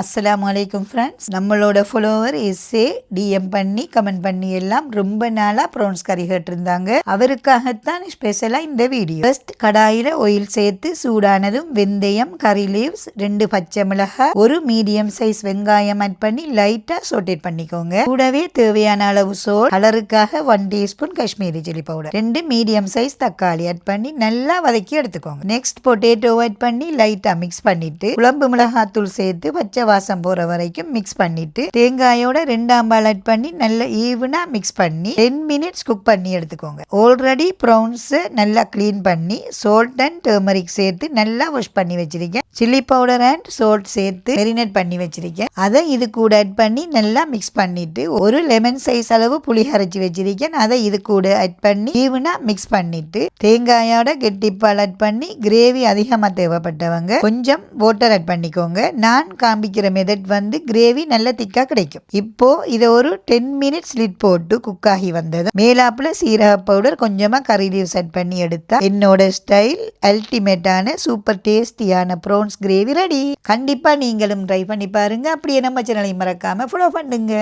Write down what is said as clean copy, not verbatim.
அஸ்ஸலாமு அலைக்கும் ஃப்ரெண்ட்ஸ். நம்மளோட ஃபாலோவர் எஸ்ஏ டிஎம் பண்ணி கமெண்ட் பண்ணி எல்லாம் ரொம்ப நாளாக ப்ரான்ஸ் கறி கேட்டிருந்தாங்க. அவருக்காகத்தான் ஸ்பெஷலாக இந்த வீடியோ. ஃபர்ஸ்ட் கடாயில் ஆயில் சேர்த்து சூடானதும் வெந்தயம், கறி லீவ்ஸ், 2 பச்சை மிளகாய், ஒரு மீடியம் சைஸ் வெங்காயம் ஆட் பண்ணி லைட்டாக சோட்டேட் பண்ணிக்கோங்க. கூடவே தேவையான அளவு சோல், கலருக்காக 1 teaspoon Kashmiri chilli powder, 2 medium size தக்காளி ஆட் பண்ணி நல்லா வதக்கி எடுத்துக்கோங்க. நெக்ஸ்ட் பொட்டேட்டோ ஆட் பண்ணி லைட்டாக மிக்ஸ் பண்ணிட்டு குழம்பு மிளகாத்தூள் சேர்த்து பச்சை வாசம் போற வரைக்கும் மிக்ஸ் பண்ணிட்டு தேங்காயோட 2ஆம் பால் ஆட் பண்ணி நல்ல ஈவனா மிக்ஸ் பண்ணி 10 மினிட்ஸ் குக் பண்ணி எடுத்துக்கோங்க. ஆல்ரெடி ப்ரான்ஸ் நல்லா கிளீன் பண்ணி சால்ட் அண்ட் டர்மரிக் சேர்த்து நல்லா வாஷ் பண்ணி வச்சிருக்கேன். சில்லி பவுடர் அண்ட் சால்ட் சேர்த்து மெரினேட் பண்ணி வச்சிருக்கேன். அதை இது கூட ஆட் பண்ணி நல்லா மிக்ஸ் பண்ணிட்டு ஒரு லெமன் சைஸ் அளவு புளி அரைச்சி வச்சிருக்கேன். அதை இது கூட ஆட் பண்ணி ஈவனா மிக்ஸ் பண்ணிட்டு தேங்காயோட கெட்டிப்பால் ஆட் பண்ணி கிரேவி அதிகமாக தேவைப்பட்டவங்க கொஞ்சம் வாட்டர் ஆட் பண்ணிக்கோங்க. நான் காமிக்கிற மெத்தட் வந்து கிரேவி நல்ல திக்கா கிடைக்கும். இப்போ இதை ஒரு 10 மினிட்ஸ் லிட் போட்டு குக் ஆகி வந்தது. மேலாப்புல சீரக பவுடர் கொஞ்சமா கறி லீவ்ஸ் ஆட் பண்ணி எடுத்தா என்னோட ஸ்டைல் அல்டிமேட்டான சூப்பர் டேஸ்டியான ப்ரான்ஸ் கிரேவி ரெடி. கண்டிப்பா நீங்களும் ட்ரை பண்ணி பாருங்க. அப்படியே நம்ம சேனலை மறக்காம ஃபாலோ பண்ணுங்க.